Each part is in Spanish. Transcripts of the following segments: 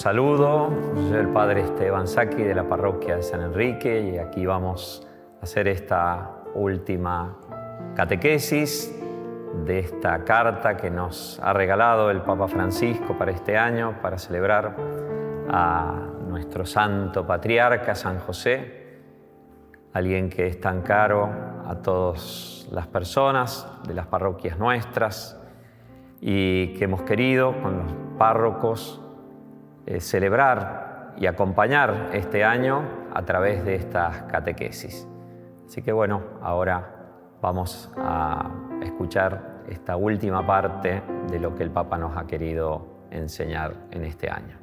saludo, soy el Padre Esteban Saki de la parroquia de San Enrique y aquí vamos a hacer esta última catequesis de esta carta que nos ha regalado el Papa Francisco para este año, para celebrar a nuestro santo patriarca San José, alguien que es tan caro a todas las personas de las parroquias nuestras y que hemos querido con los párrocos celebrar y acompañar este año a través de estas catequesis. Así que bueno, ahora vamos a escuchar esta última parte de lo que el Papa nos ha querido enseñar en este año.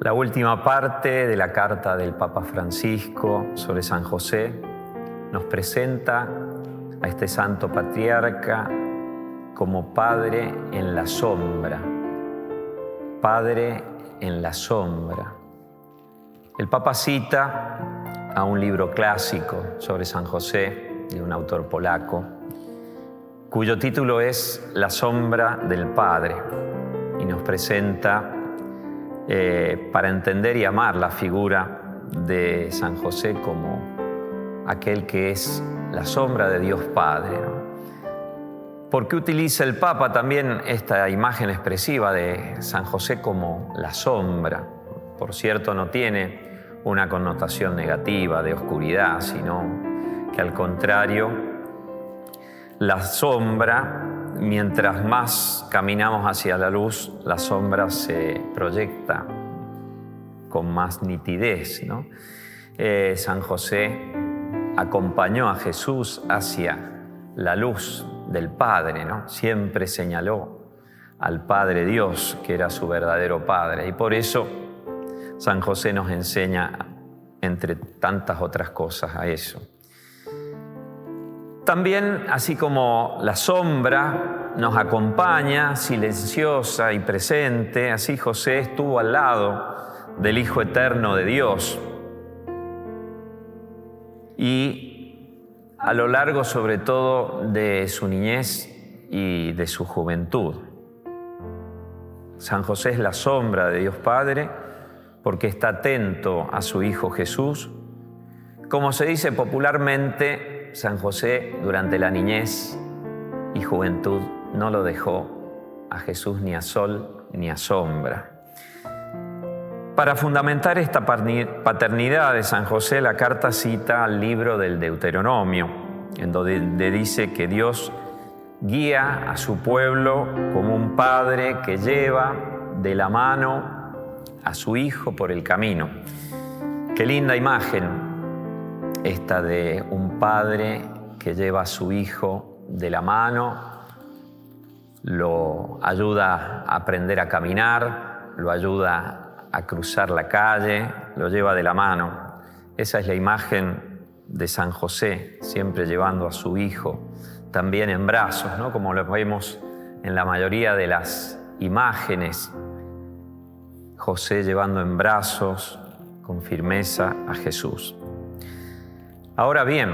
La última parte de la carta del Papa Francisco sobre San José nos presenta a este santo patriarca como padre en la sombra. Padre en la sombra. El Papa cita a un libro clásico sobre San José, de un autor polaco, cuyo título es La sombra del Padre, y nos presenta, para entender y amar la figura de San José como aquel que es la sombra de Dios Padre, ¿no? ¿Por qué utiliza el Papa también esta imagen expresiva de San José como la sombra? Por cierto, no tiene una connotación negativa de oscuridad, sino que al contrario, la sombra, mientras más caminamos hacia la luz, la sombra se proyecta con más nitidez, ¿no? San José acompañó a Jesús hacia la luz del Padre, ¿no? Siempre señaló al Padre Dios, que era su verdadero Padre. Y por eso San José nos enseña, entre tantas otras cosas, a eso. También, así como la sombra nos acompaña, silenciosa y presente, así José estuvo al lado del Hijo Eterno de Dios. Y a lo largo, sobre todo, de su niñez y de su juventud. San José es la sombra de Dios Padre porque está atento a su Hijo Jesús. Como se dice popularmente, San José durante la niñez y juventud no lo dejó a Jesús ni a sol ni a sombra. Para fundamentar esta paternidad de San José, la carta cita al libro del Deuteronomio, en donde dice que Dios guía a su pueblo como un padre que lleva de la mano a su hijo por el camino. Qué linda imagen esta de un padre que lleva a su hijo de la mano, lo ayuda a aprender a caminar, lo ayuda a cruzar la calle, lo lleva de la mano. Esa es la imagen de San José, siempre llevando a su hijo, también en brazos, ¿no? Como lo vemos en la mayoría de las imágenes. José llevando en brazos con firmeza a Jesús. Ahora bien,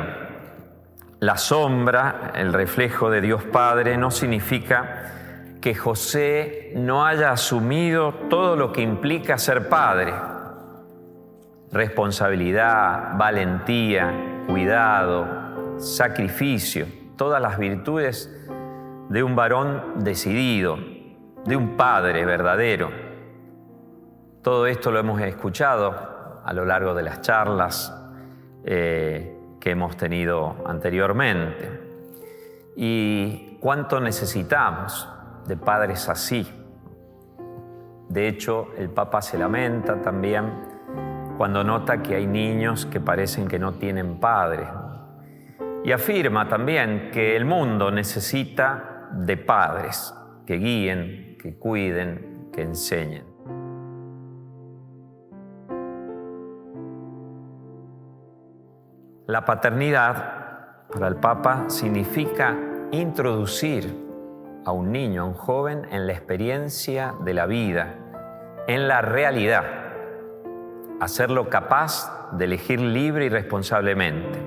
la sombra, el reflejo de Dios Padre, no significa que José no haya asumido todo lo que implica ser padre. Responsabilidad, valentía, cuidado, sacrificio, todas las virtudes de un varón decidido, de un padre verdadero. Todo esto lo hemos escuchado a lo largo de las charlas que hemos tenido anteriormente. Y cuánto necesitamos de padres así. De hecho, el Papa se lamenta también cuando nota que hay niños que parecen que no tienen padres. Y afirma también que el mundo necesita de padres que guíen, que cuiden, que enseñen. La paternidad, para el Papa, significa introducir a un niño, a un joven, en la experiencia de la vida, en la realidad, hacerlo capaz de elegir libre y responsablemente.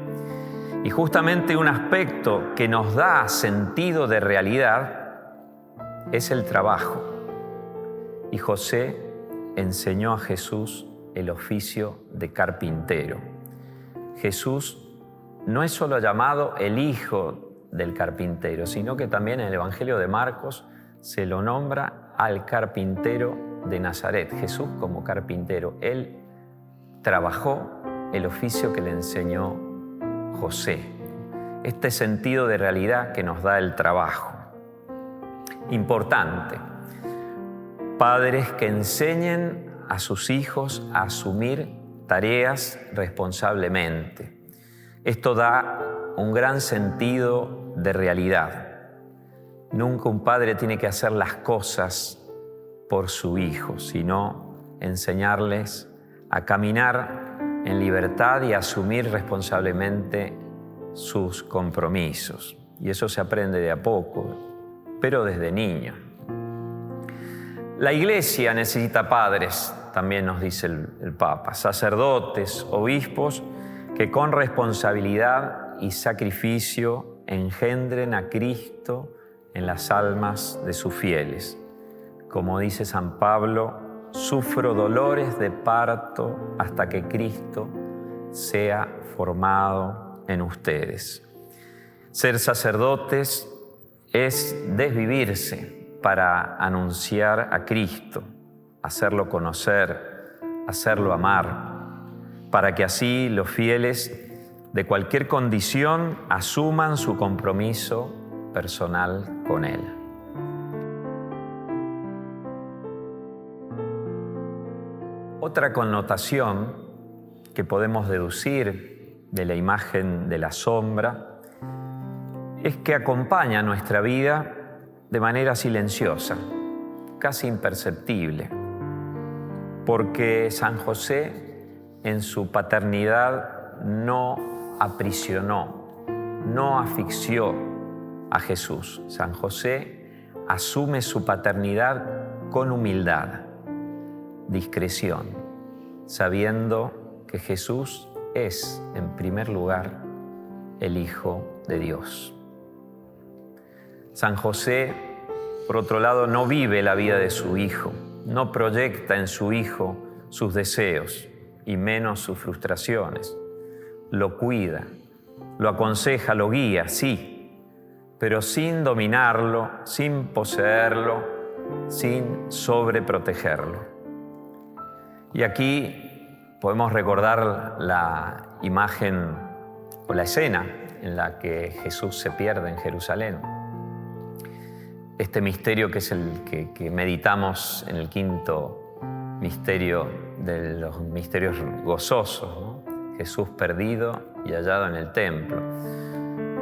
Y justamente un aspecto que nos da sentido de realidad es el trabajo. Y José enseñó a Jesús el oficio de carpintero. Jesús no es solo llamado el hijo del carpintero, sino que también en el Evangelio de Marcos se lo nombra al carpintero de Nazaret. Jesús como carpintero, él trabajó el oficio que le enseñó José. Este sentido de realidad que nos da el trabajo. Importante. Padres que enseñen a sus hijos a asumir tareas responsablemente. Esto da un gran sentido de realidad. Nunca un padre tiene que hacer las cosas por su hijo, sino enseñarles a caminar en libertad y a asumir responsablemente sus compromisos. Y eso se aprende de a poco, pero desde niño. La Iglesia necesita padres, también nos dice el Papa, sacerdotes, obispos, que con responsabilidad y sacrificio engendren a Cristo en las almas de sus fieles. Como dice San Pablo, sufro dolores de parto hasta que Cristo sea formado en ustedes. Ser sacerdotes es desvivirse para anunciar a Cristo, hacerlo conocer, hacerlo amar, para que así los fieles de cualquier condición asuman su compromiso personal con Él. Otra connotación que podemos deducir de la imagen de la sombra es que acompaña nuestra vida de manera silenciosa, casi imperceptible, porque San José en su paternidad no aprisionó, no asfixió a Jesús. San José asume su paternidad con humildad, discreción, sabiendo que Jesús es, en primer lugar, el Hijo de Dios. San José, por otro lado, no vive la vida de su hijo, no proyecta en su hijo sus deseos y menos sus frustraciones. Lo cuida, lo aconseja, lo guía, sí, pero sin dominarlo, sin poseerlo, sin sobreprotegerlo. Y aquí podemos recordar la imagen o la escena en la que Jesús se pierde en Jerusalén. Este misterio que es el que meditamos en el quinto misterio de los misterios gozosos, ¿no? Jesús perdido y hallado en el templo.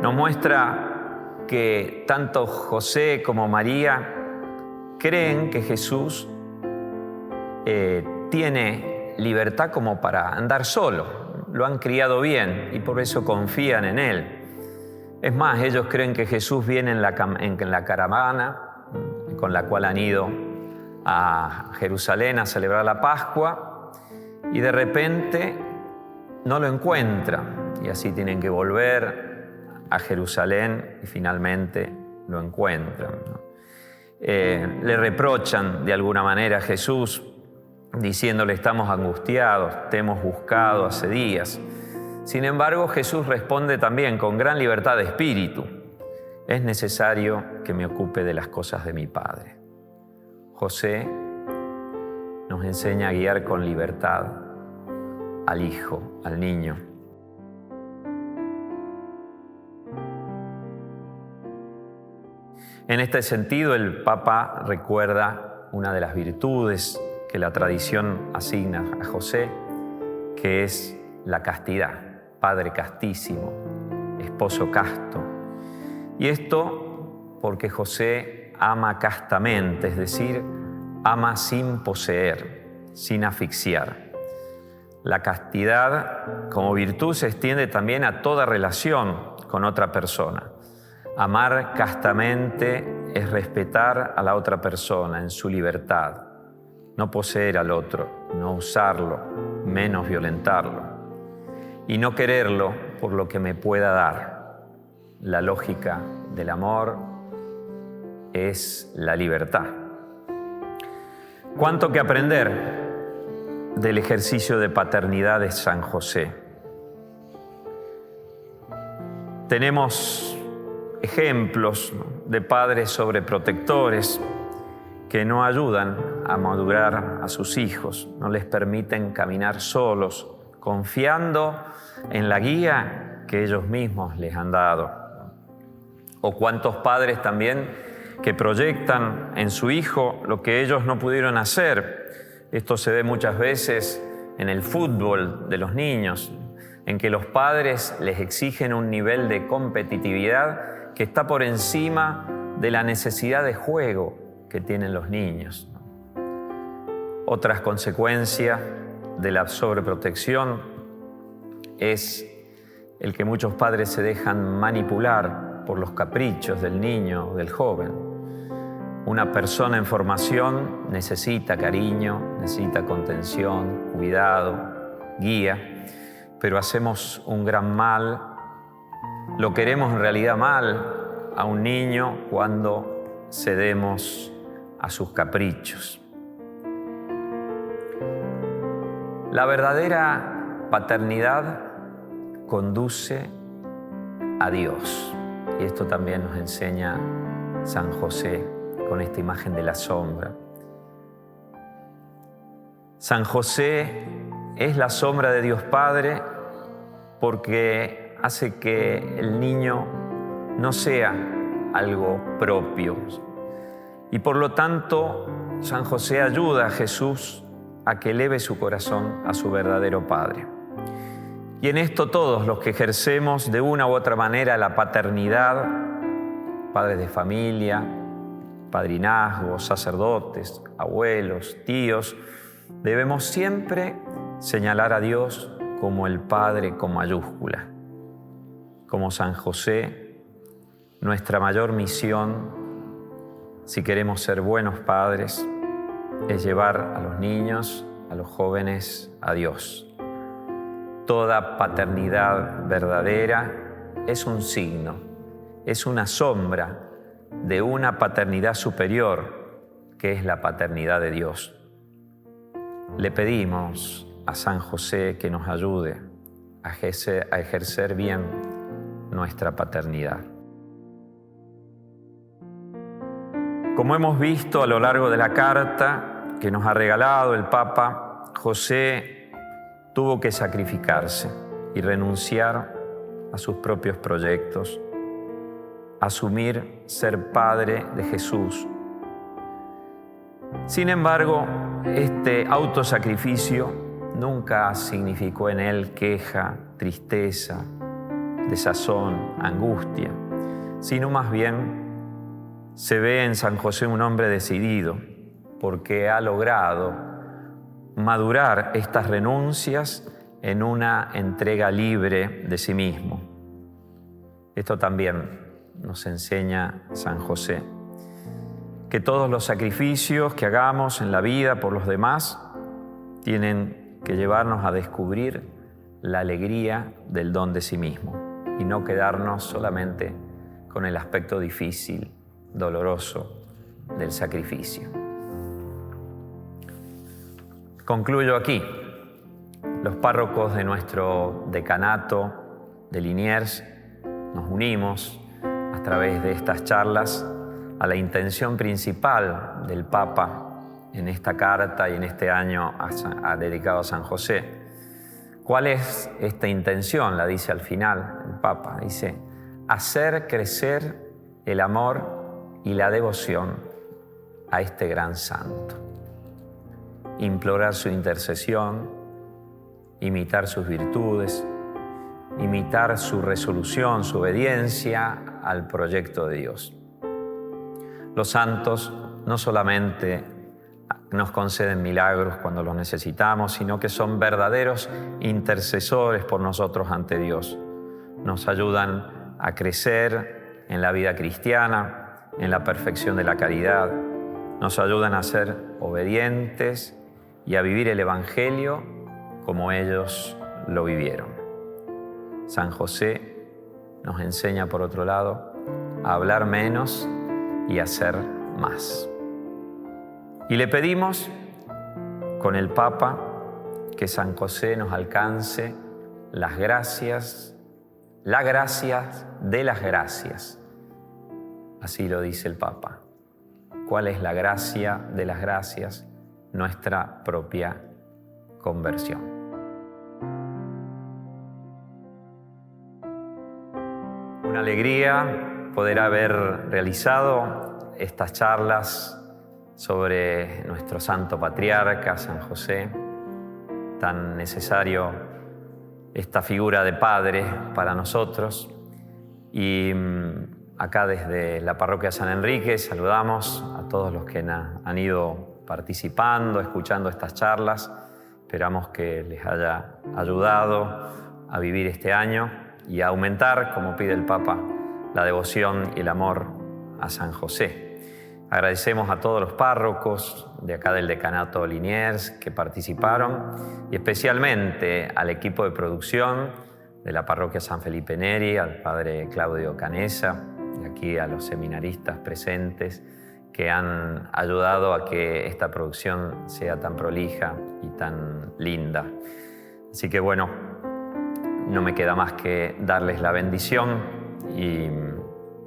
Nos muestra que tanto José como María creen que Jesús tiene libertad como para andar solo. Lo han criado bien y por eso confían en Él. Es más, ellos creen que Jesús viene en la caravana con la cual han ido a Jerusalén a celebrar la Pascua y de repente no lo encuentran y así tienen que volver a Jerusalén y finalmente lo encuentran, ¿no? Le reprochan de alguna manera a Jesús diciéndole: estamos angustiados, te hemos buscado hace días. Sin embargo, Jesús responde también con gran libertad de espíritu: es necesario que me ocupe de las cosas de mi Padre. José nos enseña a guiar con libertad al hijo, al niño. En este sentido, el Papa recuerda una de las virtudes que la tradición asigna a José, que es la castidad. Padre castísimo, esposo casto. Y esto porque José ama castamente, es decir, ama sin poseer, sin asfixiar. La castidad como virtud se extiende también a toda relación con otra persona. Amar castamente es respetar a la otra persona en su libertad, no poseer al otro, no usarlo, menos violentarlo, y no quererlo por lo que me pueda dar. La lógica del amor es la libertad. ¿Cuánto que aprender del ejercicio de paternidad de San José? Tenemos ejemplos de padres sobreprotectores que no ayudan a madurar a sus hijos, no les permiten caminar solos, confiando en la guía que ellos mismos les han dado. O cuántos padres también que proyectan en su hijo lo que ellos no pudieron hacer. Esto se ve muchas veces en el fútbol de los niños, en que los padres les exigen un nivel de competitividad que está por encima de la necesidad de juego que tienen los niños. Otras consecuencias de la sobreprotección es el que muchos padres se dejan manipular por los caprichos del niño o del joven. Una persona en formación necesita cariño, necesita contención, cuidado, guía, pero hacemos un gran mal, lo queremos en realidad mal a un niño cuando cedemos a sus caprichos. La verdadera paternidad conduce a Dios. Y esto también nos enseña San José con esta imagen de la sombra. San José es la sombra de Dios Padre porque hace que el niño no sea algo propio. Y por lo tanto, San José ayuda a Jesús a que eleve su corazón a su verdadero Padre. Y en esto todos los que ejercemos de una u otra manera la paternidad, padres de familia, padrinazgos, sacerdotes, abuelos, tíos, debemos siempre señalar a Dios como el Padre con mayúscula. Como San José, nuestra mayor misión, si queremos ser buenos padres, es llevar a los niños, a los jóvenes, a Dios. Toda paternidad verdadera es un signo, es una sombra de una paternidad superior, que es la paternidad de Dios. Le pedimos a San José que nos ayude a ejercer bien nuestra paternidad. Como hemos visto a lo largo de la carta que nos ha regalado el Papa, José tuvo que sacrificarse y renunciar a sus propios proyectos, asumir ser padre de Jesús. Sin embargo, este autosacrificio nunca significó en él queja, tristeza, desazón, angustia, sino más bien se ve en San José un hombre decidido, porque ha logrado madurar estas renuncias en una entrega libre de sí mismo. Esto también nos enseña San José, que todos los sacrificios que hagamos en la vida por los demás tienen que llevarnos a descubrir la alegría del don de sí mismo y no quedarnos solamente con el aspecto difícil, doloroso del sacrificio. Concluyo aquí. Los párrocos de nuestro decanato de Liniers nos unimos a través de estas charlas a la intención principal del Papa en esta carta y en este año dedicado a San José. ¿Cuál es esta intención? La dice al final el Papa. Dice, hacer crecer el amor y la devoción a este gran santo. Implorar su intercesión, imitar sus virtudes, imitar su resolución, su obediencia al proyecto de Dios. Los santos no solamente nos conceden milagros cuando los necesitamos, sino que son verdaderos intercesores por nosotros ante Dios. Nos ayudan a crecer en la vida cristiana, en la perfección de la caridad. Nos ayudan a ser obedientes y a vivir el Evangelio como ellos lo vivieron. San José nos enseña, por otro lado, a hablar menos y hacer más. Y le pedimos con el Papa que San José nos alcance las gracias, la gracia de las gracias. Así lo dice el Papa. ¿Cuál es la gracia de las gracias? Nuestra propia conversión. Una alegría poder haber realizado estas charlas sobre nuestro santo patriarca, San José, tan necesario esta figura de padre para nosotros. Y acá desde la parroquia San Enrique saludamos a todos los que han ido participando, escuchando estas charlas. Esperamos que les haya ayudado a vivir este año y a aumentar, como pide el Papa, la devoción y el amor a San José. Agradecemos a todos los párrocos de acá del decanato Liniers que participaron y especialmente al equipo de producción de la parroquia San Felipe Neri, al padre Claudio Canesa y aquí a los seminaristas presentes que han ayudado a que esta producción sea tan prolija y tan linda. Así que bueno, no me queda más que darles la bendición y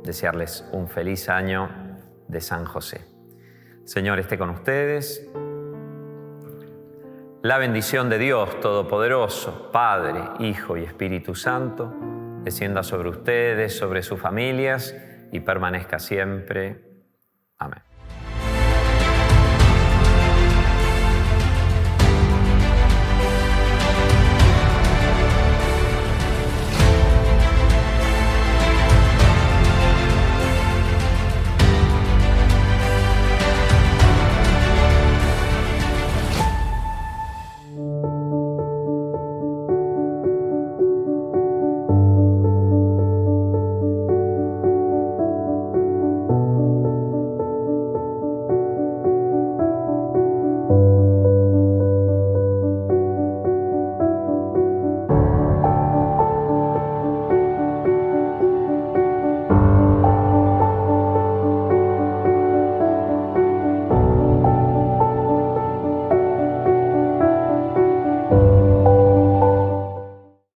desearles un feliz año de San José. Señor esté con ustedes. La bendición de Dios Todopoderoso, Padre, Hijo y Espíritu Santo, descienda sobre ustedes, sobre sus familias y permanezca siempre. Amén.